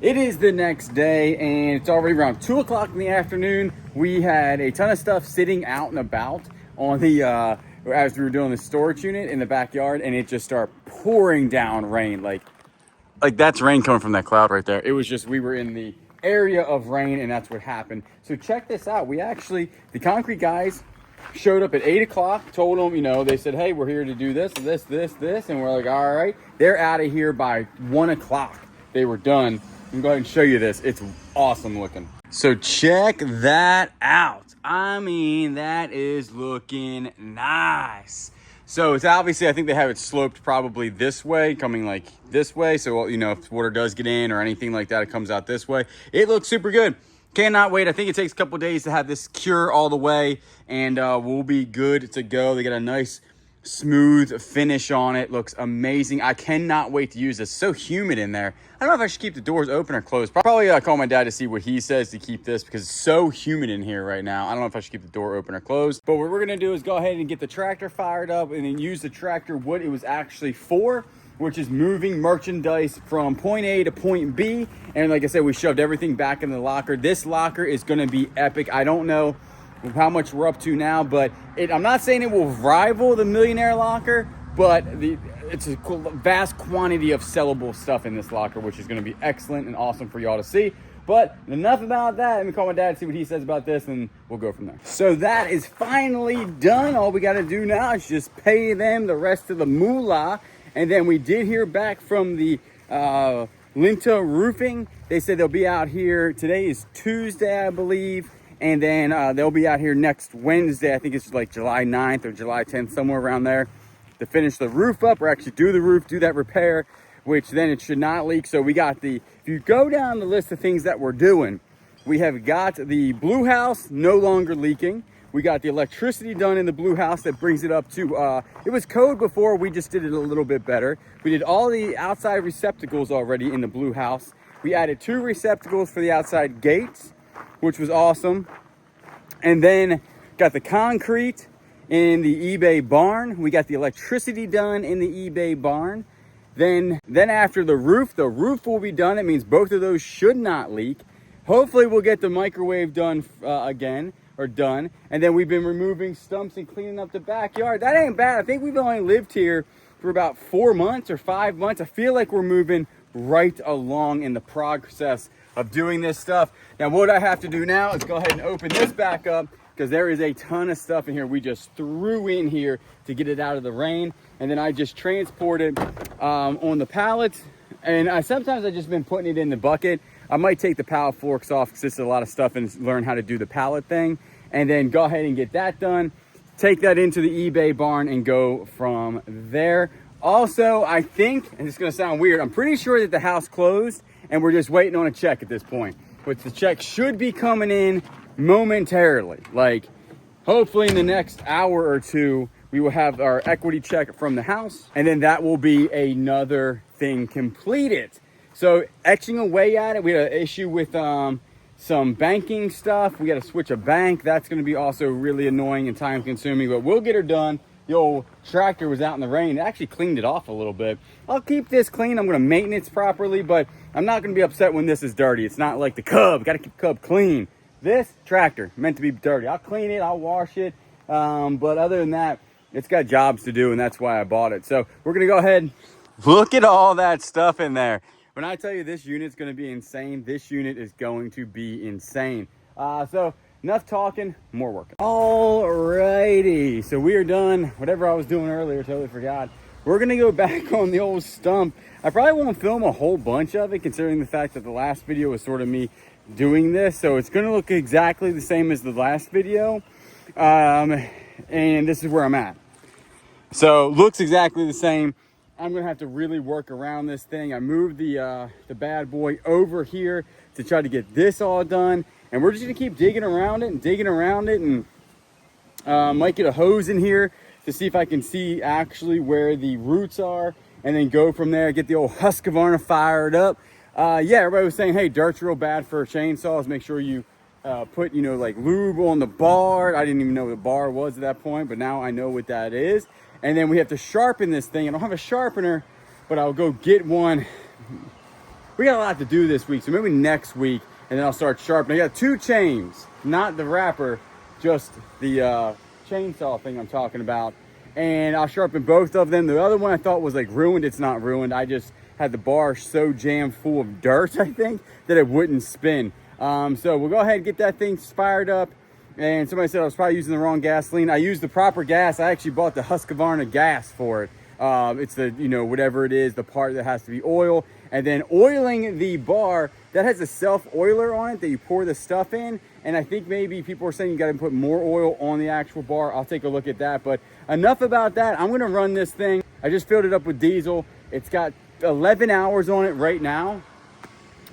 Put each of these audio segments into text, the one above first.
It is the next day and it's already around 2 o'clock in the afternoon. We had a ton of stuff sitting out and about on the, as we were doing the storage unit in the backyard, and it just started pouring down rain. Like that's rain coming from that cloud right there. It was just, we were in the area of rain and that's what happened. So check this out. The concrete guys showed up at 8 o'clock, told them, they said, hey, we're here to do this. And we're like, all right. They're out of here by 1 o'clock. They were done. I'm going to go ahead and show you this. It's awesome looking. So check that out. I mean, that is looking nice. So it's obviously, I think they have it sloped probably this way, coming like this way. So, if water does get in or anything like that, it comes out this way. It looks super good. Cannot wait. I think it takes a couple days to have this cure all the way, and we'll be good to go. They got a nice smooth finish on it. Looks amazing. I cannot wait to use this. So humid in there. I don't know if I should keep the doors open or closed. Probably call my dad to see what he says to keep this, because it's so humid in here right now. I don't know if I should keep the door open or closed. But what we're going to do is go ahead and get the tractor fired up and then use the tractor what it was actually for, which is moving merchandise from point A to point B. And like I said, we shoved everything back in the locker. This locker is going to be epic. I don't know how much we're up to now, but I'm not saying it will rival the Millionaire locker, but it's a vast quantity of sellable stuff in this locker, which is going to be excellent and awesome for y'all to see. But enough about that. Let me call my dad, see what he says about this, and we'll go from there. So that is finally done. All we got to do now is just pay them the rest of the moolah. And then we did hear back from the Linta Roofing. They said they'll be out here. Today is Tuesday, I believe. And then they'll be out here next Wednesday. I think it's like July 9th or July 10th, somewhere around there, to finish the roof up, or actually do the roof, do that repair, which then it should not leak. So we got if you go down the list of things that we're doing, we have got the blue house no longer leaking. We got the electricity done in the blue house that brings it up to, it was code before, we just did it a little bit better. We did all the outside receptacles already in the blue house. We added 2 receptacles for the outside gates, which was awesome. And then got the concrete in the eBay barn. We got the electricity done in the eBay barn. Then after the roof will be done. It means both of those should not leak. Hopefully we'll get the microwave done done. And then we've been removing stumps and cleaning up the backyard. That ain't bad. I think we've only lived here for about 4 months or 5 months. I feel like we're moving right along in the process of doing this stuff. Now what I have to do now is go ahead and open this back up, because there is a ton of stuff in here we just threw in here to get it out of the rain. And then I just transport it on the pallets. And sometimes I've just been putting it in the bucket. I might take the pallet forks off, because this is a lot of stuff, and learn how to do the pallet thing. And then go ahead and get that done. Take that into the eBay barn and go from there. Also, I think, and it's gonna sound weird, I'm pretty sure that the house closed and we're just waiting on a check at this point. But the check should be coming in momentarily. Like, hopefully in the next hour or two, we will have our equity check from the house, and then that will be another thing completed. So etching away at it, we had an issue with some banking stuff. We got to switch a bank. That's going to be also really annoying and time consuming, but we'll get her done. The old tractor was out in the rain. It actually cleaned it off a little bit. I'll keep this clean. I'm going to maintenance properly, but I'm not going to be upset when this is dirty. It's not like the Cub. Got to keep Cub clean. This tractor meant to be dirty. I'll clean it. I'll wash it. But other than that, it's got jobs to do, and that's why I bought it. So we're going to go ahead and look at all that stuff in there. When I tell you this unit's going to be insane, this unit is going to be insane. So enough talking, more working. Alrighty, so we are done. Whatever I was doing earlier, totally forgot. We're gonna go back on the old stump. I probably won't film a whole bunch of it, considering the fact that the last video was sort of me doing this. So it's gonna look exactly the same as the last video. And this is where I'm at. So looks exactly the same. I'm gonna have to really work around this thing. I moved the bad boy over here to try to get this all done. And we're just gonna keep digging around it, and might get a hose in here to see if I can see actually where the roots are, and then go from there. Get the old Husqvarna fired up. Yeah, everybody was saying, hey, dirt's real bad for chainsaws. Make sure you put, like lube on the bar. I didn't even know what the bar was at that point, but now I know what that is. And then we have to sharpen this thing. I don't have a sharpener, but I'll go get one we got a lot to do this week, so maybe next week, and then I'll start sharpening. I got 2 chains, not the wrapper, just the chainsaw thing I'm talking about, and I'll sharpen both of them. The other one I thought was like ruined. It's not ruined. I just had the bar so jammed full of dirt, I think, that it wouldn't spin. So we'll go ahead and get that thing fired up. And somebody said I was probably using the wrong gasoline. I used the proper gas. I actually bought the Husqvarna gas for it. It's the, you know, whatever it is, the part that has to be oil. And then oiling the bar, that has a self-oiler on it that you pour the stuff in. And I think maybe people are saying you got to put more oil on the actual bar. I'll take a look at that. But enough about that. I'm going to run this thing. I just filled it up with diesel. It's got 11 hours on it right now.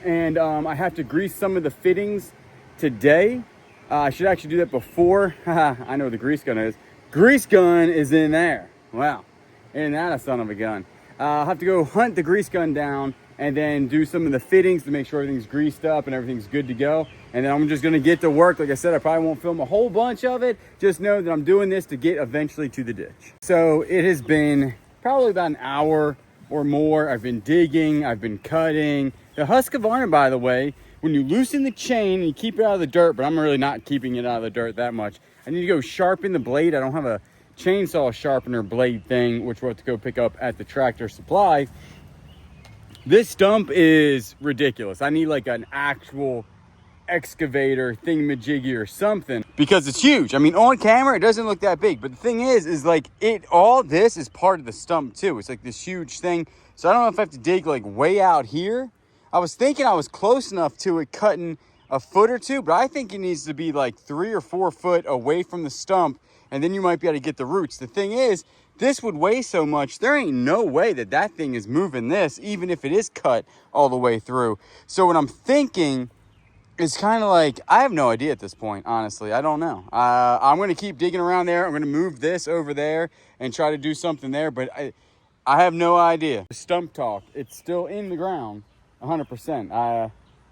And I have to grease some of the fittings today. I should actually do that before. I know what the grease gun is. Grease gun is in there. Wow. Isn't that a son of a gun? I'll have to go hunt the grease gun down and then do some of the fittings to make sure everything's greased up and everything's good to go. And then I'm just gonna get to work. Like I said, I probably won't film a whole bunch of it. Just know that I'm doing this to get eventually to the ditch. So it has been probably about an hour or more. I've been digging, I've been cutting. The Husqvarna, by the way, when you loosen the chain and you keep it out of the dirt, but I'm really not keeping it out of the dirt that much. I need to go sharpen the blade. I don't have a chainsaw sharpener blade thing, which we'll have to go pick up at the Tractor Supply. This stump is ridiculous. I need like an actual excavator thingamajiggy or something because it's huge. I mean, on camera, it doesn't look that big, but the thing is like all this is part of the stump too. It's like this huge thing. So I don't know if I have to dig like way out here. I was thinking I was close enough to it cutting a foot or two, but I think it needs to be like 3 or 4 foot away from the stump, and then you might be able to get the roots. The thing is, this would weigh so much, there ain't no way that that thing is moving this, even if it is cut all the way through. So what I'm thinking is kind of like, I have no idea at this point, honestly. I don't know. I'm going to keep digging around there. I'm going to move this over there and try to do something there, but I have no idea. Stump talk, it's still in the ground. 100%.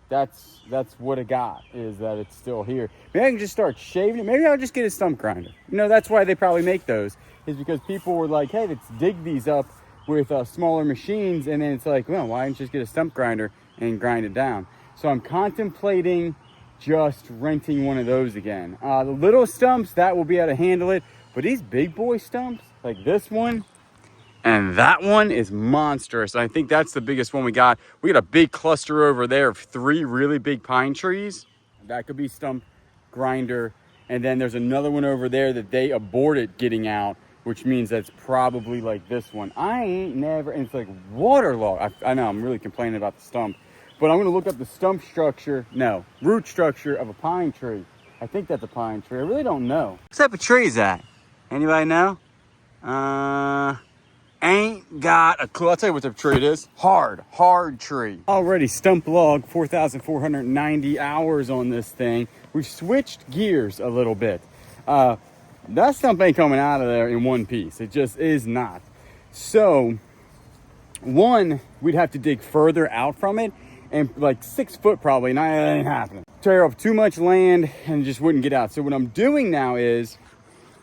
That's what I got, is that it's still here. Maybe I can just start shaving it. Maybe I'll just get a stump grinder. You know, that's why they probably make those, is because people were like, hey, let's dig these up with smaller machines. And then it's like, well, why don't you just get a stump grinder and grind it down? So I'm contemplating just renting one of those again. The little stumps, that will be able to handle it. But these big boy stumps, like this one, and that one is monstrous. I think that's the biggest one we got. We got a big cluster over there of 3 really big pine trees. That could be stump grinder. And then there's another one over there that they aborted getting out, which means that's probably like this one. I ain't never, and it's like waterlogged. I know, I'm really complaining about the stump. But I'm gonna look up the stump structure, no, root structure of a pine tree. I think that's a pine tree. I really don't know. What type of tree is that? Anybody know? Ain't got a clue. I'll tell you what type of tree it is. Hard tree. Already stump log, 4,490 hours on this thing. We've switched gears a little bit. That stump ain't coming out of there in one piece. It just is not. So, one, we'd have to dig further out from it, and like 6 foot probably, and that ain't happening. Tear up too much land and it just wouldn't get out. So what I'm doing now is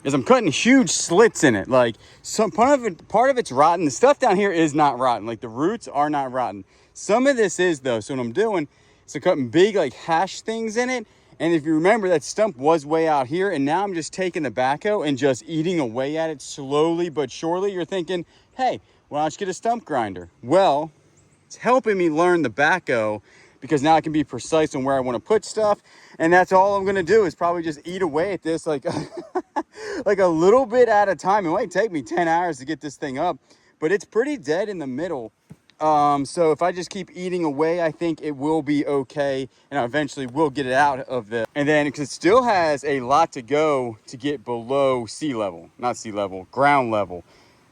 I'm cutting huge slits in it. Like, some part of it's rotten. The stuff down here is not rotten. Like, the roots are not rotten. Some of this is, though. So what I'm doing is I'm cutting big, like, hash things in it. And if you remember, that stump was way out here. And now I'm just taking the backhoe and just eating away at it slowly but surely. You're thinking, hey, why don't you get a stump grinder? Well, it's helping me learn the backhoe, because now I can be precise on where I want to put stuff. And that's all I'm going to do, is probably just eat away at this like like a little bit at a time. It might take me 10 hours to get this thing up, but it's pretty dead in the middle. So if I just keep eating away, I think it will be okay, and I eventually will get it out of the, and then because it still has a lot to go to get below sea level, not sea level, ground level,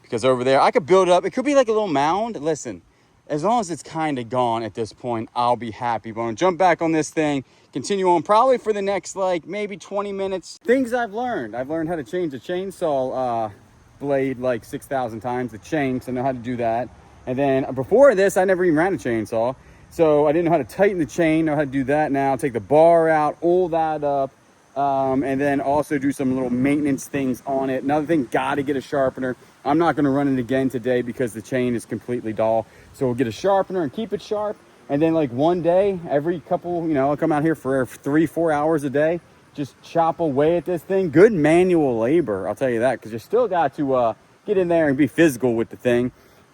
because over there I could build up, it could be like a little mound. Listen, as long as it's kind of gone at this point, I'll be happy. But I'm gonna jump back on this thing, continue on probably for the next like maybe 20 minutes. Things I've learned how to change a chainsaw blade like 6,000 times, the chain, so I know how to do that. And then before this, I never even ran a chainsaw, so I didn't know how to tighten the chain, know how to do that now. Take the bar out, oil that up, and then also do some little maintenance things on it. Another thing, gotta get a sharpener. I'm not gonna run it again today because the chain is completely dull. So we'll get a sharpener and keep it sharp. And then like one day, every couple, you know, I'll come out here for 3-4 hours a day, just chop away at this thing. Good manual labor, I'll tell you that, because you still got to get in there and be physical with the thing.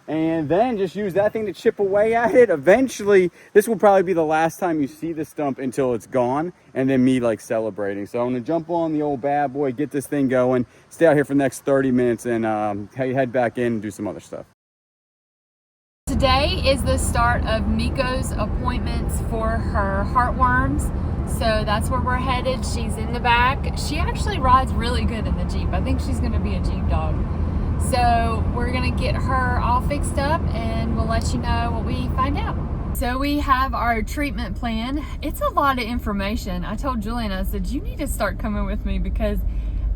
And then just use that thing to chip away at it. Eventually, this will probably be the last time you see the stump until it's gone, and then me like celebrating. So I'm gonna jump on the old bad boy, get this thing going, stay out here for the next 30 minutes, and head back in and do some other stuff. Today is the start of Miko's appointments for her heartworms. So that's where we're headed. She's in the back. She actually rides really good in the Jeep. I think she's gonna be a Jeep dog. So we're gonna get her all fixed up and we'll let you know what we find out. So we have our treatment plan. It's a lot of information. I told Julian, I said, you need to start coming with me because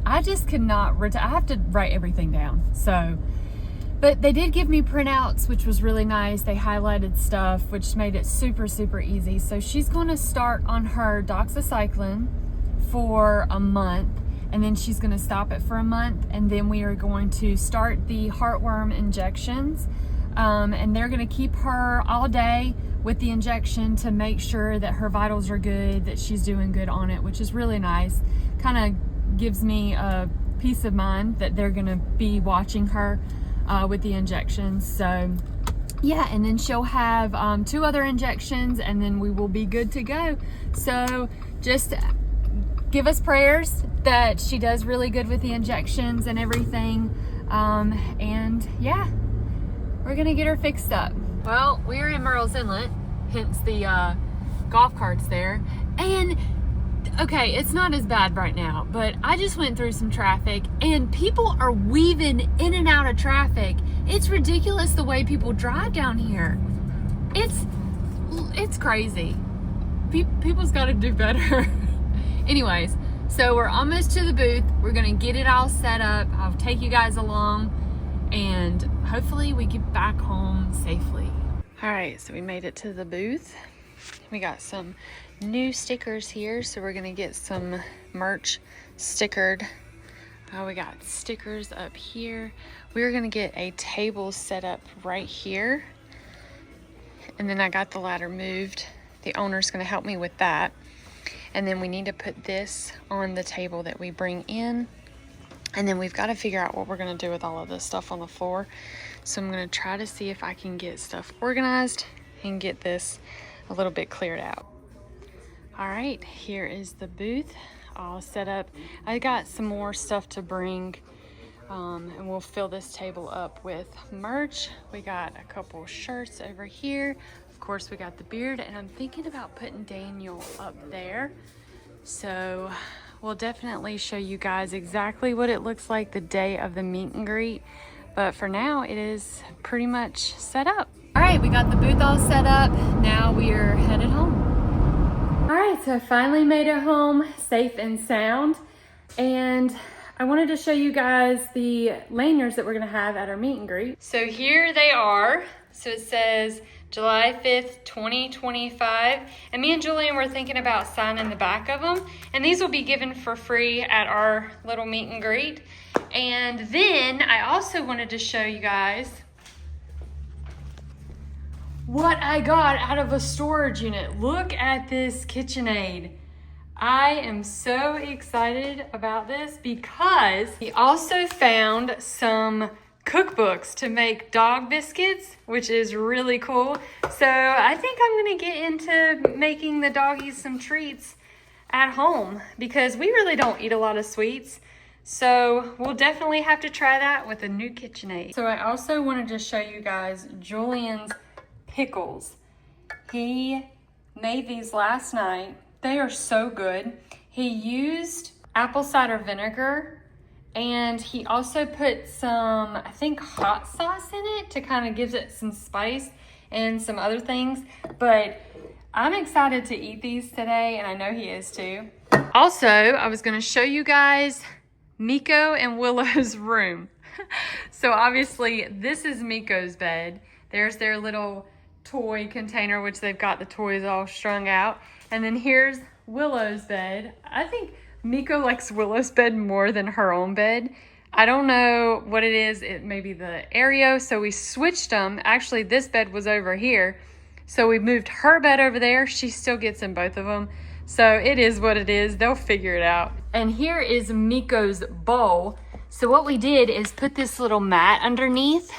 I just cannot, I have to write everything down. So, but they did give me printouts, which was really nice. They highlighted stuff, which made it super, super easy. So she's gonna start on her doxycycline for a month, and then she's gonna stop it for a month, and then we are going to start the heartworm injections. And they're gonna keep her all day with the injection to make sure that her vitals are good, that she's doing good on it, which is really nice. Kind of gives me a peace of mind that they're gonna be watching her with the injections. So yeah, and then she'll have 2 other injections, and then we will be good to go. So just give us prayers that she does really good with the injections and everything. And yeah, we're gonna get her fixed up. Well, we're in Murrells Inlet, hence the golf carts there. And okay, it's not as bad right now, but I just went through some traffic and people are weaving in and out of traffic. It's ridiculous the way people drive down here. It's crazy. People's got to do better. Anyways, so we're almost to the booth. We're gonna get it all set up. I'll take you guys along and hopefully we get back home safely. All right, so we made it to the booth. We got some new stickers here, so we're gonna get some merch stickered. We got stickers up here. We're gonna get a table set up right here, and then I got the ladder moved. The owner's gonna help me with that, and then we need to put this on the table that we bring in, and then we've got to figure out what we're gonna do with all of this stuff on the floor. So I'm gonna try to see if I can get stuff organized and get this a little bit cleared out. All right, here is the booth all set up. I got some more stuff to bring, and we'll fill this table up with merch. We got a couple shirts over here. Of course, we got the beard, and I'm thinking about putting Daniel up there. So we'll definitely show you guys exactly what it looks like the day of the meet and greet. But for now, it is pretty much set up. All right, we got the booth all set up. Now we are headed home. All right, so I finally made it home safe and sound. And I wanted to show you guys the lanyards that we're gonna have at our meet and greet. So here they are. So it says July 5th, 2025. And me and Julian were thinking about signing the back of them. And these will be given for free at our little meet and greet. And then I also wanted to show you guys what I got out of a storage unit. Look at this KitchenAid. I am so excited about this because we also found some cookbooks to make dog biscuits, which is really cool. So I think I'm gonna get into making the doggies some treats at home because we really don't eat a lot of sweets. So we'll definitely have to try that with a new KitchenAid. So I also wanted to show you guys Julian's pickles. He made these last night. They are so good. He used apple cider vinegar, and he also put some, I think, hot sauce in it to kind of give it some spice and some other things. But I'm excited to eat these today, and I know he is too. Also, I was gonna show you guys Miko and Willow's room. So obviously this is Miko's bed. There's their little toy container, which they've got the toys all strung out. And then here's Willow's bed. I think Miko likes Willow's bed more than her own bed. I don't know what it is. It may be the Aereo. So we switched them. Actually, this bed was over here. So we moved her bed over there. She still gets in both of them. So it is what it is. They'll figure it out. And here is Miko's bowl. So what we did is put this little mat underneath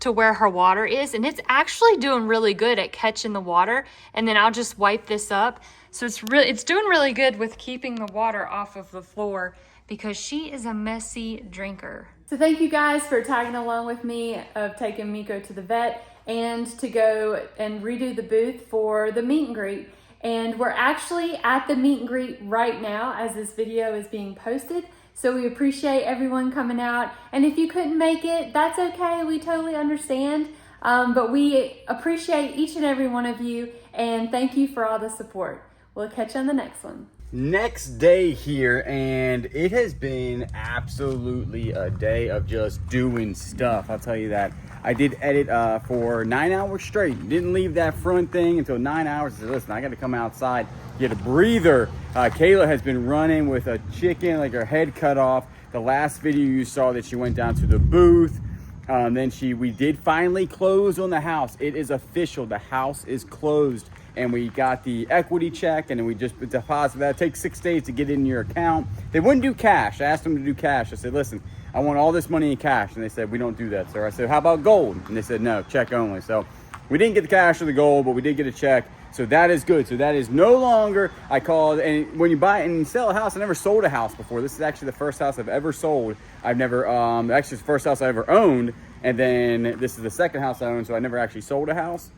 to where her water is, and it's actually doing really good at catching the water. And then I'll just wipe this up. So it's doing really good with keeping the water off of the floor because she is a messy drinker. So thank you guys for tagging along with me of taking Miko to the vet and to go and redo the booth for the meet and greet. And we're actually at the meet and greet right now as this video is being posted. So we appreciate everyone coming out. And if you couldn't make it, that's okay. We totally understand. But we appreciate each and every one of you. And thank you for all the support. We'll catch you on the next one. Next day here, and it has been absolutely a day of just doing stuff. I'll tell you that. I did edit for 9 hours straight. Didn't leave that front thing until 9 hours. I said, listen, I got to come outside, get a breather. Kayla has been running with a chicken, like her head cut off. The last video you saw that she went down to the booth. Then we did finally close on the house. It is official. The house is closed. And we got the equity check, and then we just deposited that. It takes 6 days to get in your account. They wouldn't do cash. I asked them to do cash. I said, listen, I want all this money in cash. And they said, we don't do that, sir. I said, how about gold? And they said, no, check only. So we didn't get the cash or the gold, but we did get a check. So that is good. So that is no longer, I called, and when you buy and you sell a house, I never sold a house before. This is actually the first house I've ever sold. I've never, actually it's the first house I ever owned. And then this is the second house I own, so I never actually sold a house.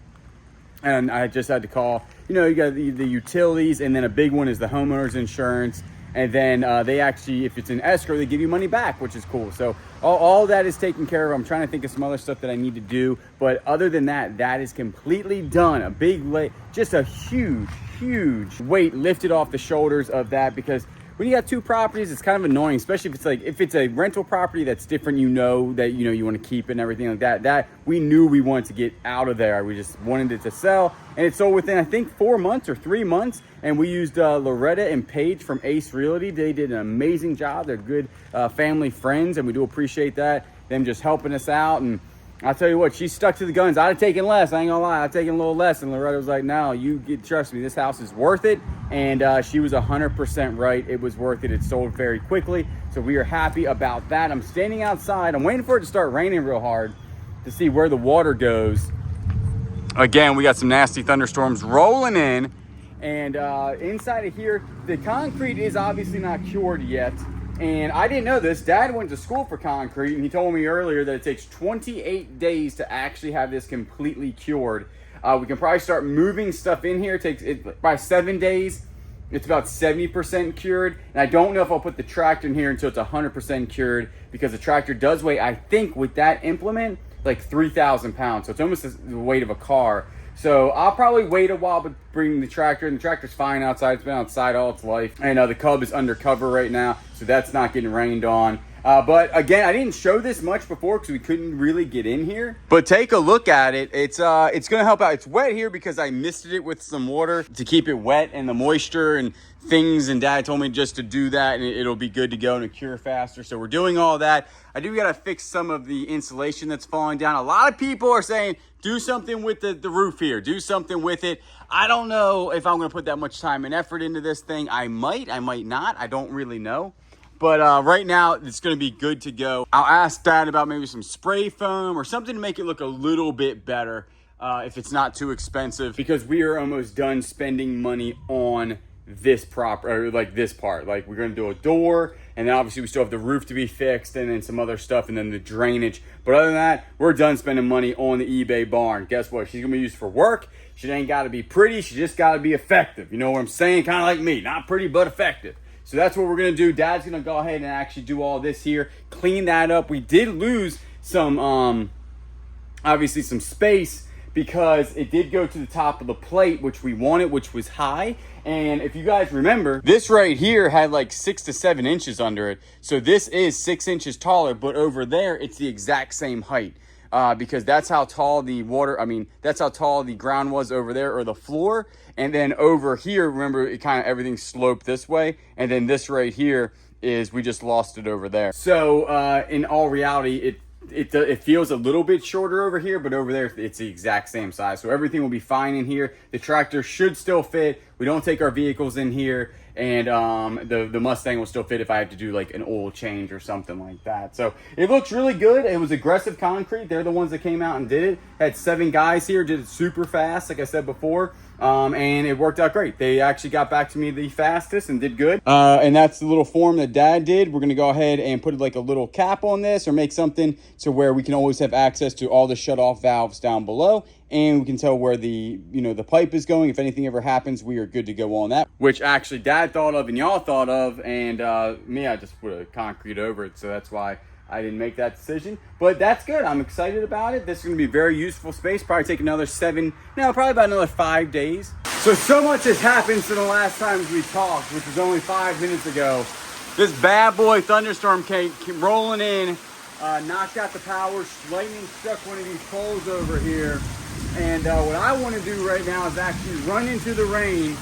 And I just had to call, you know, you got the utilities, and then a big one is the homeowner's insurance. And then they actually, if it's in escrow, they give you money back, which is cool. So all that is taken care of. I'm trying to think of some other stuff that I need to do. But other than that, that is completely done. A big, just a huge, huge weight lifted off the shoulders of that, because when you got two properties, it's kind of annoying, especially if it's a rental property that's different, you know, that, you know, you want to keep and everything like that. That we knew we wanted to get out of there. We just wanted it to sell, and it sold within, I think, 4 months or 3 months. And we used Loretta and Paige from Ace Realty. They did an amazing job. They're good family friends, and we do appreciate that, them just helping us out. And I'll tell you what, she stuck to the guns. I'd have taken less, I ain't gonna lie. I'd taken a little less. And Loretta was like, no, trust me, this house is worth it. And she was 100% right. It was worth it. It sold very quickly. So we are happy about that. I'm standing outside. I'm waiting for it to start raining real hard to see where the water goes. Again, we got some nasty thunderstorms rolling in. And inside of here, the concrete is obviously not cured yet. And I didn't know this. Dad went to school for concrete, and he told me earlier that it takes 28 days to actually have this completely cured. We can probably start moving stuff in here. It takes by 7 days. It's about 70% cured. And I don't know if I'll put the tractor in here until it's 100% cured, because the tractor does weigh, I think, with that implement, like 3,000 pounds. So it's almost the weight of a car. So I'll probably wait a while but bring the tractor, and the tractor's fine outside. It's been outside all its life. And the Cub is undercover right now, so that's not getting rained on. But again, I didn't show this much before because we couldn't really get in here. But take a look at it. It's gonna help out. It's wet here because I misted it with some water to keep it wet and the moisture and things. And Dad told me just to do that, and it'll be good to go and it'll cure faster. So we're doing all that. I do gotta fix some of the insulation that's falling down. A lot of people are saying, do something with the roof here. Do something with it. I don't know if I'm gonna put that much time and effort into this thing. I might not. I don't really know. But right now, it's going to be good to go. I'll ask Dad about maybe some spray foam or something to make it look a little bit better if it's not too expensive, because we are almost done spending money on this this part. Like, we're going to do a door, and then obviously we still have the roof to be fixed, and then some other stuff, and then the drainage. But other than that, we're done spending money on the eBay barn. Guess what? She's going to be used for work. She ain't got to be pretty. She just got to be effective. You know what I'm saying? Kind of like me. Not pretty, but effective. So that's what we're going to do. Dad's going to go ahead and actually do all this here, clean that up. We did lose some, obviously some space, because it did go to the top of the plate, which we wanted, which was high. And if you guys remember, this right here had like 6 to 7 inches under it. So this is 6 inches taller, but over there, it's the exact same height. Because that's how tall that's how tall the ground was over there, or the floor. And then over here, remember, it kind of everything sloped this way. And then this right here is, we just lost it over there. So in all reality, it feels a little bit shorter over here, but over there it's the exact same size. So everything will be fine in here. The tractor should still fit. We don't take our vehicles in here, and the Mustang will still fit if I have to do like an oil change or something like that. So it looks really good. It was Aggressive Concrete. They're the ones that came out and did it. Had 7 guys here, did it super fast, like I said before. And it worked out great. They actually got back to me the fastest and did good. And that's the little form that Dad did. We're gonna go ahead and put like a little cap on this, or make something to where we can always have access to all the shut-off valves down below, and we can tell where the pipe is going. If anything ever happens, we are good to go on that, which actually Dad thought of and y'all thought of, and me, I just put a concrete over it, so that's why I didn't make that decision. But that's good. I'm excited about it. This is going to be very useful space. Probably take another probably about another 5 days. So much has happened since the last time we talked, which was only 5 minutes ago. This bad boy thunderstorm came rolling in, knocked out the power, lightning struck one of these poles over here. And what I want to do right now is actually run into the rain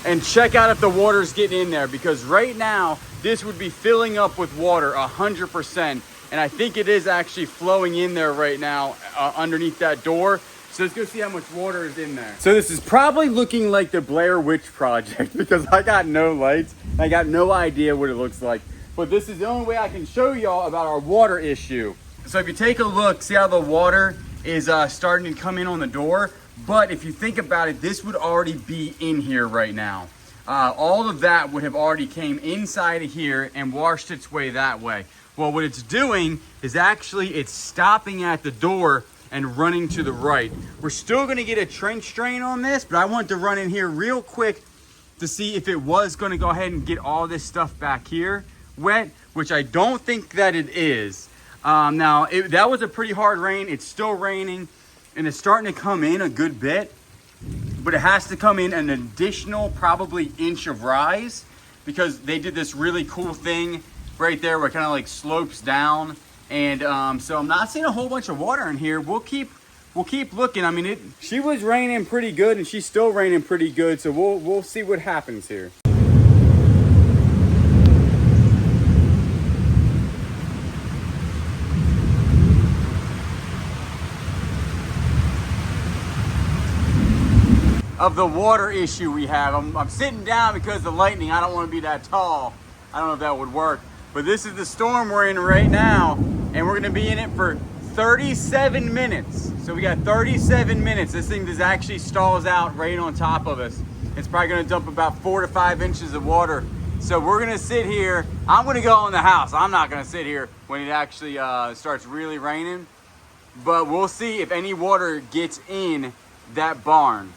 and check out if the water's getting in there, because right now this would be filling up with water 100%, and I think it is actually flowing in there right now underneath that door. So let's go see how much water is in there. So this is probably looking like the Blair Witch Project, because I got no lights. I got no idea what it looks like, but this is the only way I can show y'all about our water issue. So if you take a look, see how the water is starting to come in on the door. But if you think about it, this would already be in here right now. All of that would have already came inside of here and washed its way that way. Well, what it's doing is actually it's stopping at the door and running to the right. We're still gonna get a trench drain on this, but I want to run in here real quick to see if it was gonna go ahead and get all this stuff back here wet, which I don't think that it is. Now, that was a pretty hard rain. It's still raining, and it's starting to come in a good bit, but it has to come in an additional probably inch of rise, because they did this really cool thing right there where it kind of like slopes down. And so I'm not seeing a whole bunch of water in here. We'll keep looking. I mean, she was raining pretty good, and she's still raining pretty good, so we'll see what happens here. Of the water issue we have. I'm sitting down because of the lightning. I don't want to be that tall. I don't know if that would work. But this is the storm we're in right now, and we're going to be in it for 37 minutes. So we got 37 minutes. This thing just actually stalls out right on top of us. It's probably going to dump about 4 to 5 inches of water. So we're going to sit here. I'm going to go in the house. I'm not going to sit here when it actually starts really raining. But we'll see if any water gets in that barn.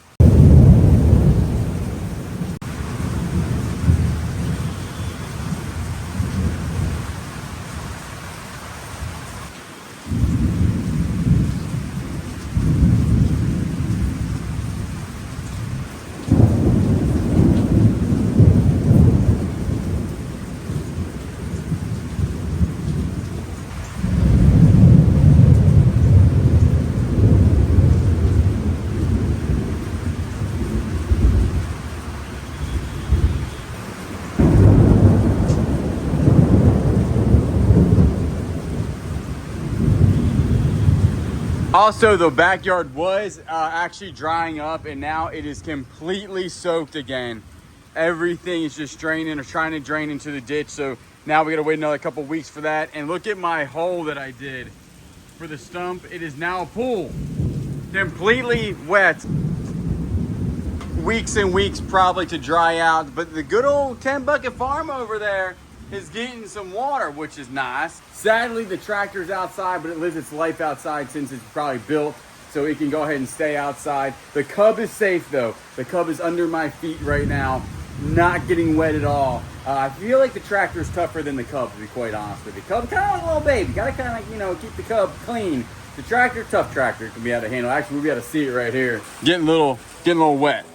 Also, the backyard was actually drying up, and now it is completely soaked again. Everything is just draining or trying to drain into the ditch. So now we gotta wait another couple weeks for that. And look at my hole that I did for the stump. It is now a pool, completely wet. Weeks and weeks probably to dry out, but the good old 10-bucket farm over there is getting some water, which is nice. Sadly, the tractor's outside, but it lives its life outside since it's probably built, so it can go ahead and stay outside. The Cub is safe though. The Cub is under my feet right now, not getting wet at all. I feel like the tractor's tougher than the Cub, to be quite honest with you. Cub kind of like a little baby. Gotta kind of, keep the Cub clean. The tractor, tough tractor, can be able to handle. Actually, we'll be able to see it right here. Getting a little wet.